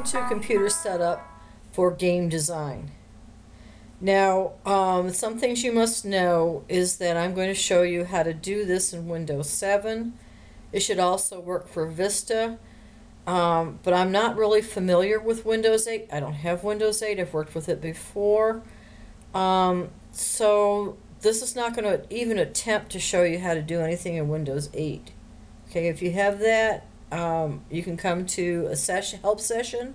to Computer Setup for Game Design. Now, some things you must know is that I'm going to show you how to do this in Windows 7. It should also work for Vista, but I'm not really familiar with Windows 8. I don't have Windows 8. I've worked with it before. So this is not going to even attempt to show you how to do anything in Windows 8. Okay, if you have that, you can come to a help session,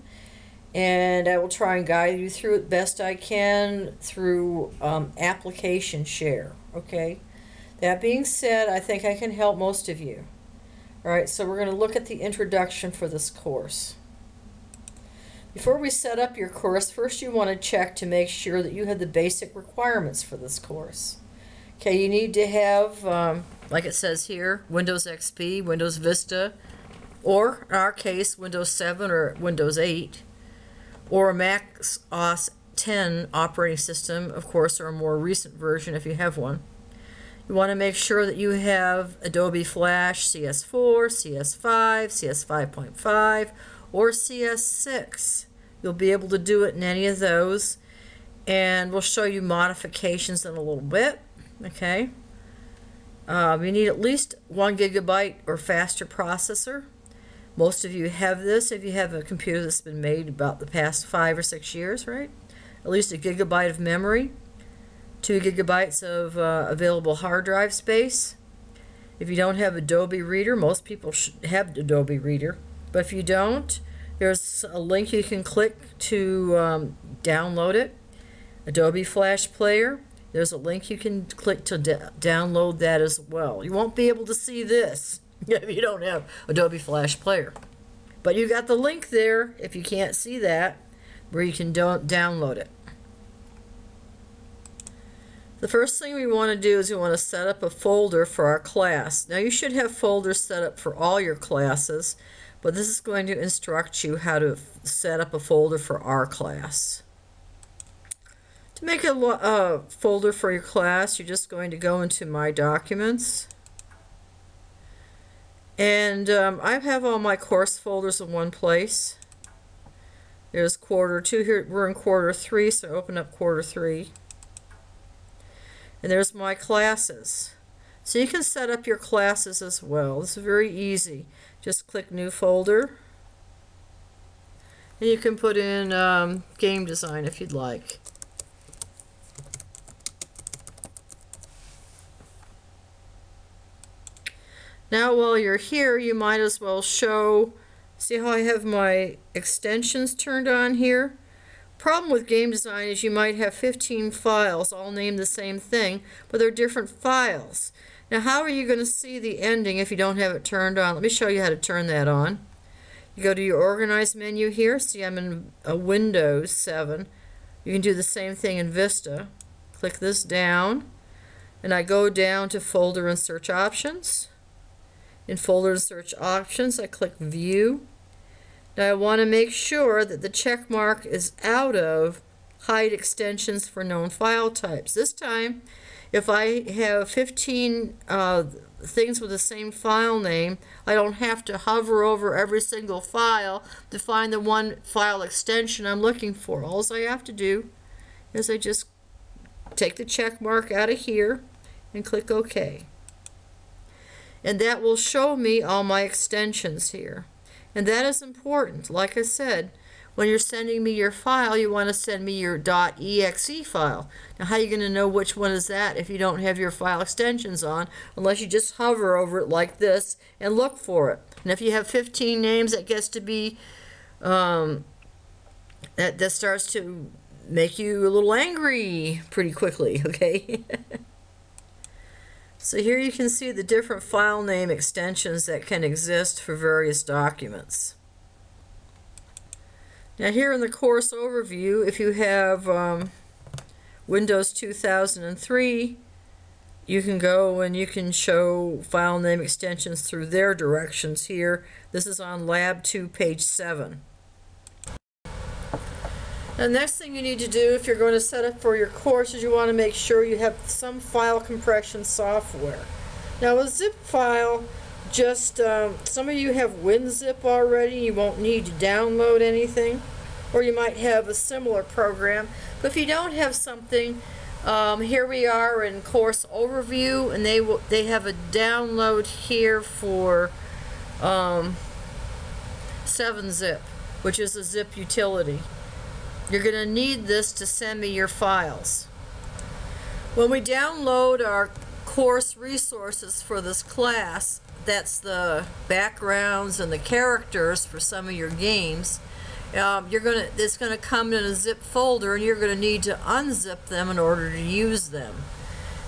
and I will try and guide you through it best I can through application share. Okay, that being said, I think I can help most of you. Alright, so we're going to look at the introduction for this course. Before we set up your course, first you want to check to make sure that you have the basic requirements for this course. Okay, you need to have, like it says here, Windows XP, Windows Vista, or in our case, Windows 7 or Windows 8, or a Mac OS 10 operating system, of course, or a more recent version if you have one. You want to make sure that you have Adobe Flash Cs4, Cs5, Cs5.5, or Cs6. You'll be able to do it in any of those, and we'll show you modifications in a little bit. Okay. You need at least 1 GB or faster processor. Most of you have this if you have a computer that's been made about the past 5 or 6 years, right? At least 1 GB of memory, 2 GB of available hard drive space. If you don't have Adobe Reader, most people have Adobe Reader, but if you don't, there's a link you can click to download it. Adobe Flash Player, there's a link you can click to download that as well. You won't be able to see this if you don't have Adobe Flash Player, but you got the link there if you can't see that, where you can download it. The first thing we want to do is we want to set up a folder for our class. Now you should have folders set up for all your classes, but this is going to instruct you how to set up a folder for our class. To make a folder for your class, you're just going to go into My Documents. And I have all my course folders in one place. There's quarter 2 here. We're in quarter 3, so open up quarter 3. And there's my classes. So you can set up your classes as well. It's very easy. Just click New Folder. And you can put in Game Design if you'd like. Now while you're here, you might as well see how I have my extensions turned on here? Problem with game design is you might have 15 files all named the same thing, but they're different files. Now how are you going to see the ending if you don't have it turned on? Let me show you how to turn that on. You go to your Organize menu here. See, I'm in a Windows 7. You can do the same thing in Vista. Click this down, and I go down to Folder and Search Options. In Folder and Search Options, I click View. Now I want to make sure that the check mark is out of Hide Extensions for Known File Types. This time, if I have 15 things with the same file name, I don't have to hover over every single file to find the one file extension I'm looking for. All I have to do is I just take the check mark out of here and click OK. And that will show me all my extensions here. And that is important. Like I said, when you're sending me your file, you want to send me your .exe file. Now how are you going to know which one is that if you don't have your file extensions on, unless you just hover over it like this and look for it. And if you have 15 names, that gets to be, that starts to make you a little angry pretty quickly, okay? So here you can see the different file name extensions that can exist for various documents. Now here in the course overview, if you have Windows 2003, you can go and you can show file name extensions through their directions here. This is on Lab 2, page 7. The next thing you need to do if you're going to set up for your course is you want to make sure you have some file compression software. Now a zip file just some of you have WinZip already. You won't need to download anything, or you might have a similar program. But if you don't have something, here we are in course overview, and they have a download here for 7-zip, which is a zip utility. You're going to need this to send me your files. When we download our course resources for this class, that's the backgrounds and the characters for some of your games, it's going to come in a zip folder, and you're going to need to unzip them in order to use them.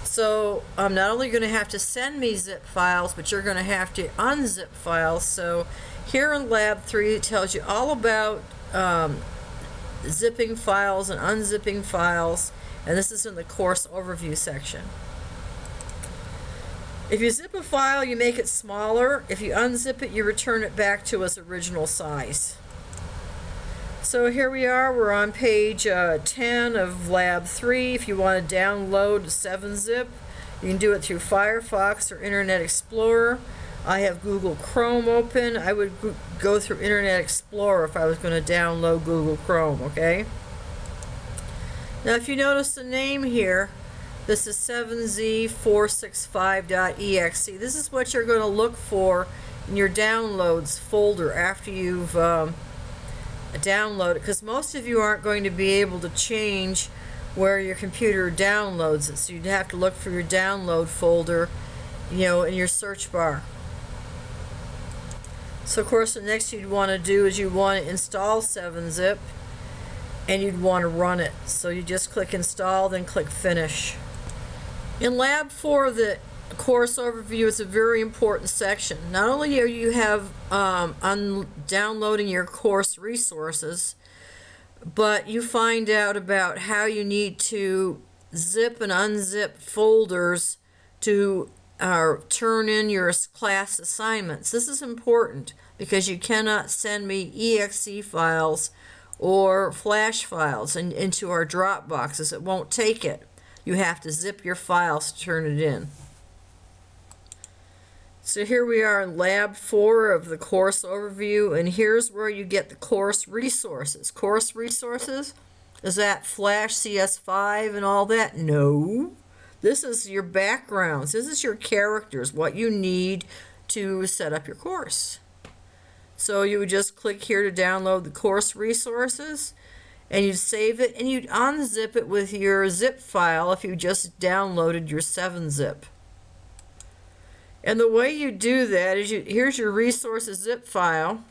So I'm not only going to have to send me zip files, but you're going to have to unzip files. So here in Lab 3 it tells you all about zipping files and unzipping files, and this is in the course overview section. If you zip a file, you make it smaller. If you unzip it, you return it back to its original size. So here we are, we're on page 10 of Lab 3. If you want to download 7-zip, you can do it through Firefox or Internet Explorer. I have Google Chrome open. I would go through Internet Explorer if I was going to download Google Chrome, okay? Now if you notice the name here, this is 7z465.exe. This is what you're going to look for in your downloads folder after you've downloaded, because most of you aren't going to be able to change where your computer downloads it. So you'd have to look for your download folder, you know, in your search bar. So of course the next you'd want to do is you want to install 7-zip, and you'd want to run it. So you just click install, then click finish. In Lab 4, the course overview is a very important section. Not only are you downloading your course resources, but you find out about how you need to zip and unzip folders to turn in your class assignments. This is important because you cannot send me exe files or flash files into our drop boxes. It won't take it. You have to zip your files to turn it in. So here we are in Lab 4 of the course overview, and here's where you get the course resources. Course resources? Is that Flash Cs5 and all that? No. This is your backgrounds. This is your characters, what you need to set up your course. So you would just click here to download the course resources, and you'd save it, and you'd unzip it with your zip file if you just downloaded your 7-zip. And the way you do that is here's your resources zip file.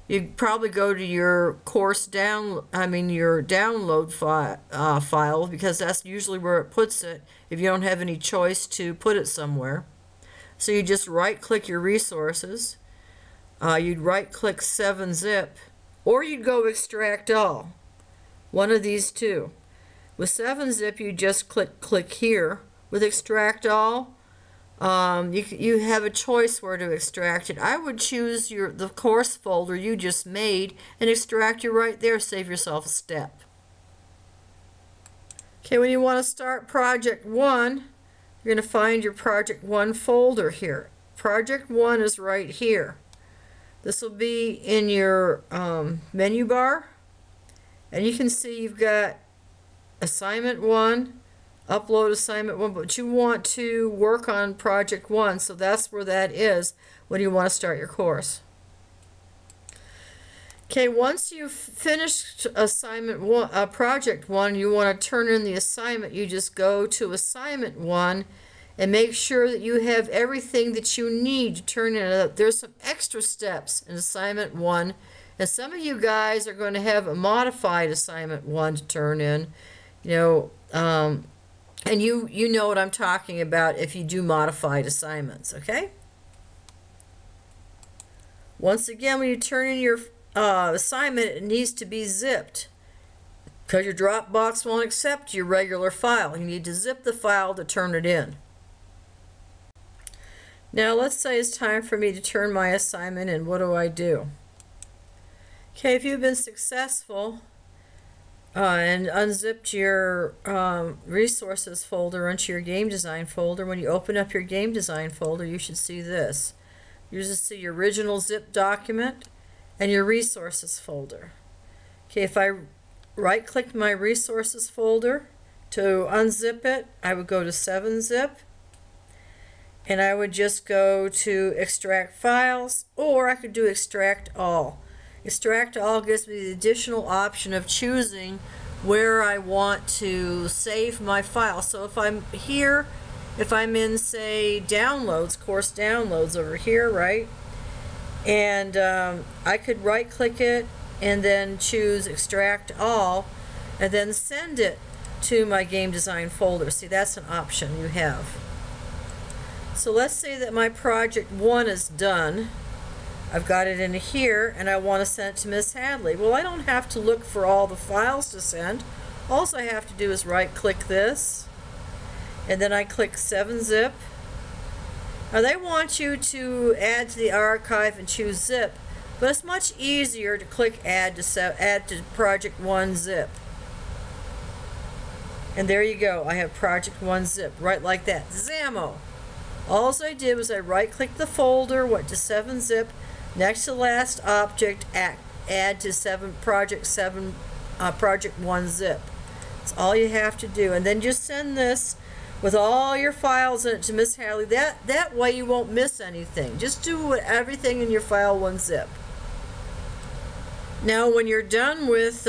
You'd probably go to your course your download file, because that's usually where it puts it if you don't have any choice to put it somewhere. So you just right click your resources. You'd right click 7-zip, or you'd go extract all. One of these two. With 7-zip you just click here. With extract all, you have a choice where to extract it. I would choose the course folder you just made and extract it right there. Save yourself a step. Okay, when you want to start Project 1, you're going to find your Project 1 folder here. Project 1 is right here. This will be in your menu bar, and you can see you've got Assignment 1, Upload Assignment 1, but you want to work on Project 1, so that's where that is when you want to start your course. Okay, once you've finished Project 1, you want to turn in the assignment, you just go to Assignment 1 and make sure that you have everything that you need to turn in. There's some extra steps in Assignment 1, and some of you guys are going to have a modified Assignment 1 to turn in, and you know what I'm talking about if you do modified assignments, okay? Once again, when you turn in your assignment, it needs to be zipped, because your Dropbox won't accept your regular file. You need to zip the file to turn it in. Now let's say it's time for me to turn my assignment in. What do? Okay, if you've been successful and unzipped your resources folder onto your game design folder, when you open up your game design folder, you should see this. You just see your original zip document and your resources folder. Okay, if I right-click my resources folder to unzip it, I would go to 7-zip, and I would just go to extract files, or I could do extract all. Extract all gives me the additional option of choosing where I want to save my file. So if I'm here, if I'm in, say, downloads, course downloads over here, right? And I could right-click it and then choose extract all and then send it to my game design folder. See, that's an option you have. So let's say that my project 1 is done. I've got it in here and I want to send it to Miss Hadley. Well, I don't have to look for all the files to send. All I have to do is right-click this, and then I click 7-zip. Now they want you to add to the archive and choose zip, but it's much easier to click add to project 1 zip. And there you go. I have project 1 zip right like that. Zammo. All I did was I right-clicked the folder, went to 7-zip, next to last object, add to project 1 zip. That's all you have to do, and then just send this with all your files in it to Miss Hadley. That way you won't miss anything. Just do everything in your file 1 zip. Now when you're done with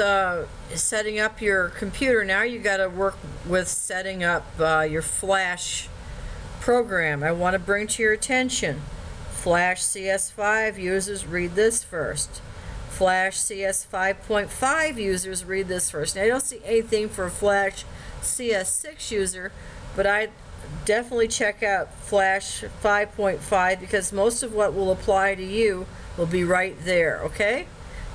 setting up your computer, now you got to work with setting up your Flash program. I want to bring to your attention, Flash CS5 users, read this first. Flash CS5.5 users, read this first. Now I don't see anything for a Flash CS6 user, but I definitely check out Flash 5.5 because most of what will apply to you will be right there, okay?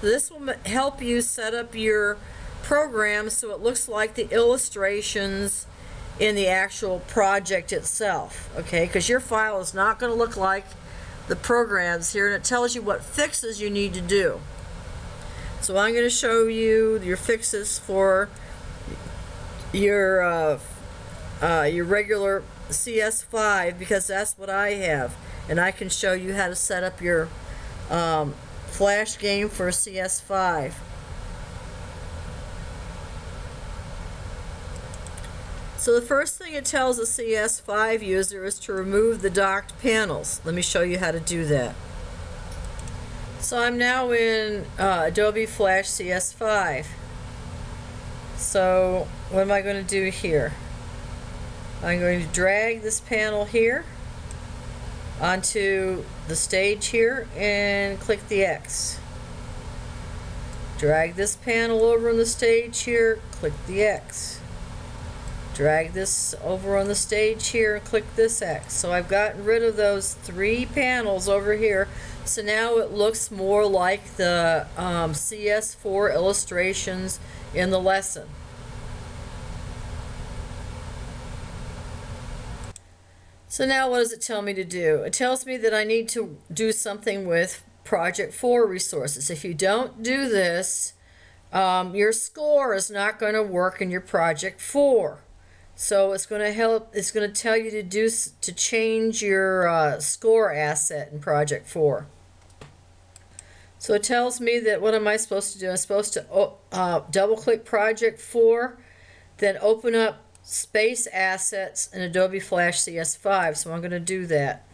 This will help you set up your program so it looks like the illustrations in the actual project itself, okay? Because your file is not going to look like the programs here, and it tells you what fixes you need to do. So I'm going to show you your fixes for your regular CS5 because that's what I have, and I can show you how to set up your Flash game for CS5. So the first thing it tells a CS5 user is to remove the docked panels. Let me show you how to do that. So I'm now in Adobe Flash CS5. So what am I going to do here? I'm going to drag this panel here onto the stage here and click the X. Drag this panel over on the stage here, click the X. Drag this over on the stage here and click this X. So I've gotten rid of those 3 panels over here. So now it looks more like the CS4 illustrations in the lesson. So now what does it tell me to do? It tells me that I need to do something with Project 4 resources. If you don't do this, your score is not going to work in your Project 4. So it's going to tell you to change your score asset in Project 4. So it tells me that what am I supposed to do? I'm supposed to double click Project 4, then open up Space Assets in Adobe Flash CS5. So I'm going to do that.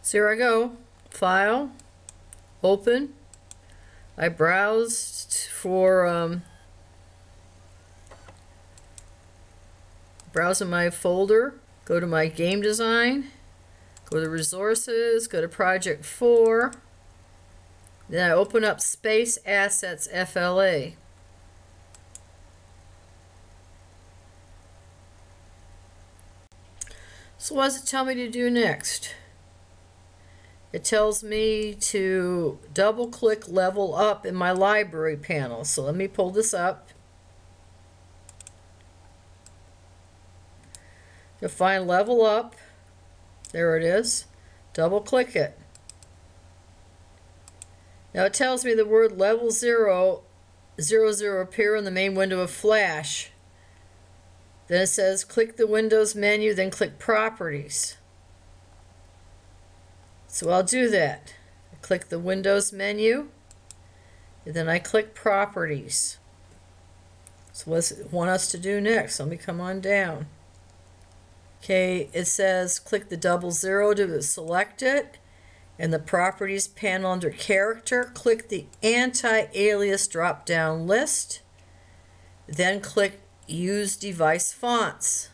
So here I go. File, Open. I browsed for browse in my folder, go to my game design, go to resources, go to Project 4, then I open up Space Assets FLA. So what does it tell me to do next? It tells me to double click Level Up in my library panel. So let me pull this up. You'll find Level Up. There it is. Double click it. Now it tells me the word Level 000 appear in the main window of Flash. Then it says click the Windows menu, then click Properties. So I'll do that. I click the Windows menu, and then I click Properties. So what's it want us to do next? Let me come on down. Okay, it says click the double zero to select it. In the Properties panel under Character, click the Anti-Alias drop-down list. Then click Use Device Fonts.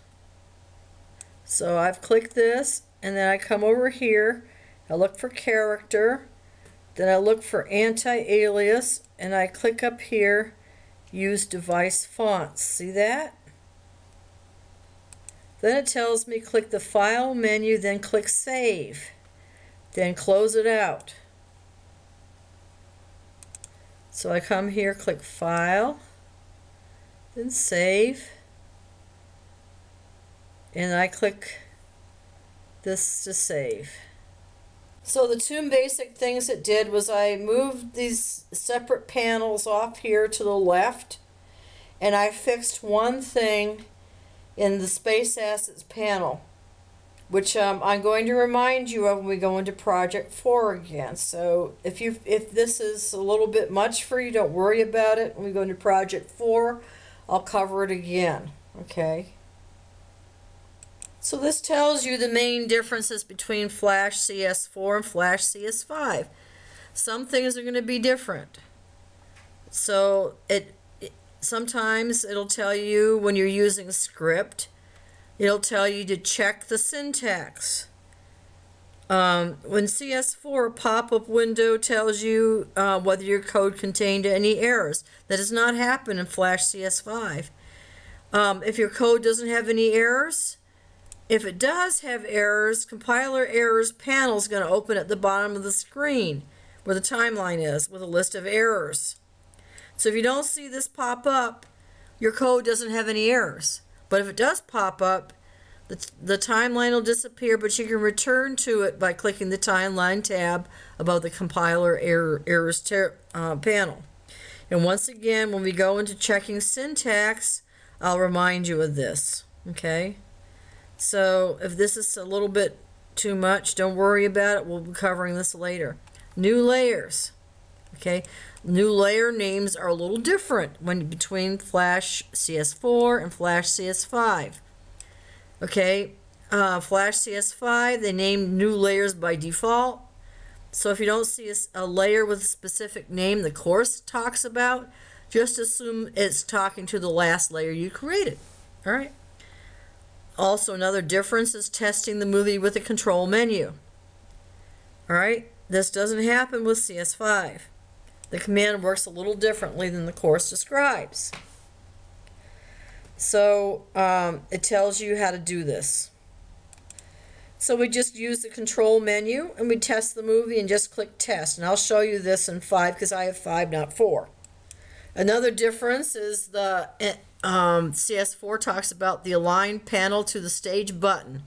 So I've clicked this, and then I come over here, I look for Character, then I look for Anti-Alias, and I click up here, Use Device Fonts. See that? Then it tells me click the File menu, then click Save. Then close it out. So I come here, click File, then Save, and I click this to save. So the two basic things it did was I moved these separate panels off here to the left, and I fixed one thing in the Space Assets panel, which I'm going to remind you of when we go into Project 4 again. So if this is a little bit much for you, don't worry about it. When we go into Project 4, I'll cover it again. Okay? So this tells you the main differences between Flash CS4 and Flash CS5. Some things are going to be different. So sometimes it'll tell you when you're using script, it'll tell you to check the syntax. When CS4, a pop-up window tells you whether your code contained any errors. That does not happen in Flash CS5. If your code doesn't have any errors, if it does have errors, compiler errors panel is going to open at the bottom of the screen where the timeline is with a list of errors. So if you don't see this pop up, your code doesn't have any errors. But if it does pop up, the timeline will disappear, but you can return to it by clicking the timeline tab above the compiler errors panel. And once again, when we go into checking syntax, I'll remind you of this. Okay? So if this is a little bit too much, don't worry about it. We'll be covering this later. New layers. Okay? New layer names are a little different between Flash CS4 and Flash CS5. Okay, Flash CS5, they name new layers by default. So if you don't see a layer with a specific name the course talks about, just assume it's talking to the last layer you created. All right. Also, another difference is testing the movie with a control menu. All right. This doesn't happen with CS5. The command works a little differently than the course describes. So it tells you how to do this. So we just use the control menu and we test the movie and just click test. And I'll show you this in 5 because I have 5, not 4. Another difference is the CS4 talks about the align panel to the stage button.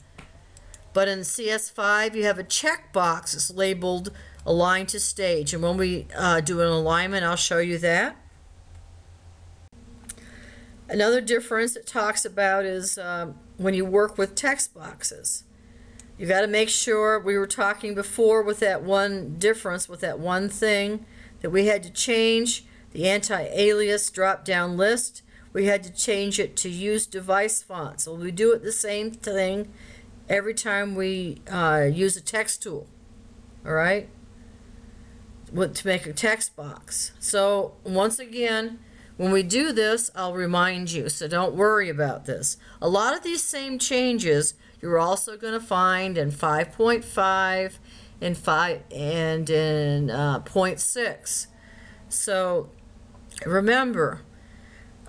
But in CS5 you have a checkbox that's labeled align to stage. And when we do an alignment, I'll show you that. Another difference it talks about is when you work with text boxes. You got to make sure, we were talking before with that one difference, with that one thing, that we had to change the anti-alias drop-down list. We had to change it to use device font. So we do it the same thing every time we use a text tool. All right? To make a text box. So once again, when we do this, I'll remind you, so don't worry about this. A lot of these same changes you're also going to find in 5.5 and in 0.6. So remember,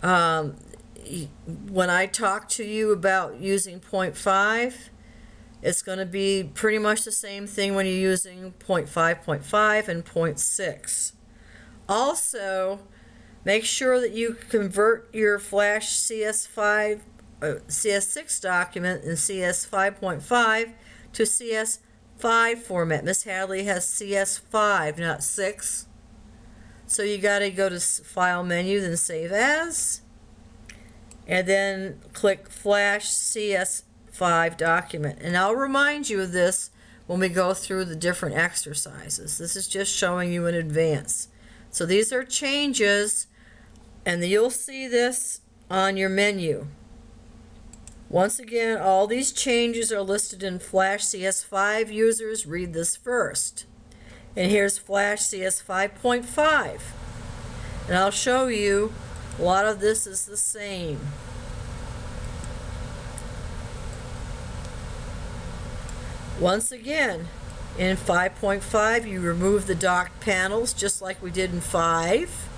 when I talk to you about using 0.5, it's going to be pretty much the same thing when you're using 0.5 and 0.6. Also, make sure that you convert your Flash CS6 document in CS5.5 to CS5 format. Miss Hadley has CS5, not 6. So you got to go to File menu, then Save As, and then click Flash CS5 document. And I'll remind you of this when we go through the different exercises. This is just showing you in advance. So these are changes, and you'll see this on your menu. Once again, all these changes are listed in Flash CS5 users. Read this first. And here's Flash CS5.5. And I'll show you a lot of this is the same. Once again, in 5.5, you remove the docked panels just like we did in 5.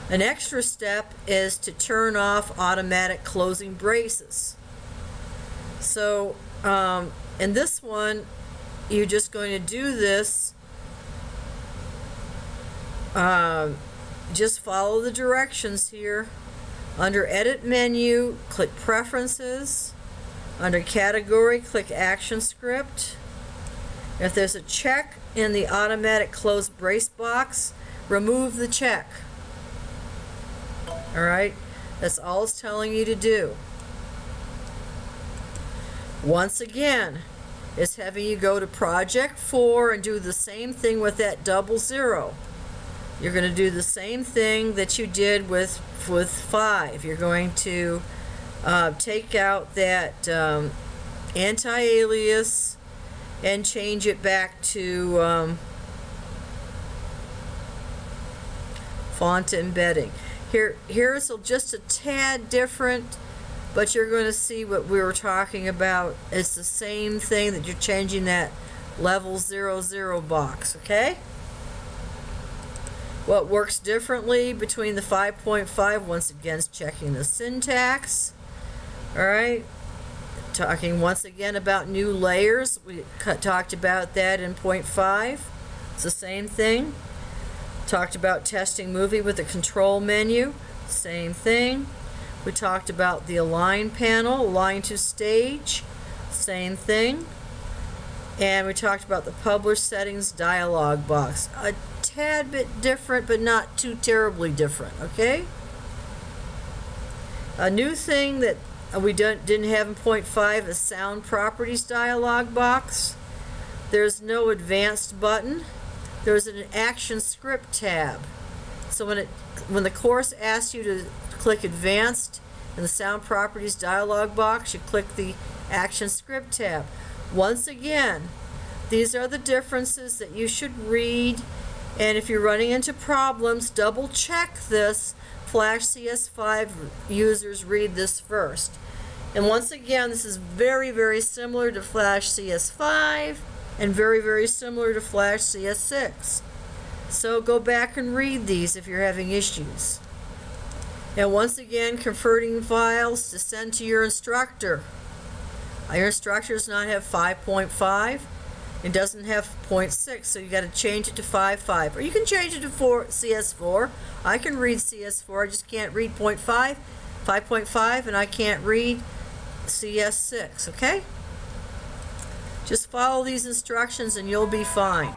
An extra step is to turn off automatic closing braces. So in this one, you're just going to do this. Just follow the directions here. Under Edit menu, click Preferences. Under Category, click Action Script. If there's a check in the automatic close brace box, remove the check. Alright, that's all it's telling you to do. Once again, it's having you go to Project 4 and do the same thing with that 00. You're going to do the same thing that you did with 5. You're going to take out that anti-alias and change it back to font embedding. Here's just a tad different, but you're going to see what we were talking about. It's the same thing that you're changing that level 00 box, okay? What works differently between the 5.5, once again, is checking the syntax. Alright, talking once again about new layers. We talked about that in 0.5. It's the same thing. Talked about testing movie with the control menu. Same thing. We talked about the align panel, align to stage. Same thing. And we talked about the publish settings dialog box. A tad bit different, but not too terribly different, okay? A new thing that we didn't have in 0.5 is sound properties dialog box. There's no advanced button. There's an action script tab. So when the course asks you to click advanced in the sound properties dialog box, you click the action script tab. Once again, these are the differences that you should read, and if you're running into problems, double check this. Flash CS5 users read this first. And once again, this is very, very similar to Flash CS5 and very, very similar to Flash CS6. So go back and read these if you're having issues. And once again, converting files to send to your instructor. Your instructor does not have 5.5. It doesn't have 0.6, so you got to change it to 5.5. Or you can change it to CS4. I can read CS4, I just can't read 5.5, and I can't read CS6, okay? Just follow these instructions and you'll be fine.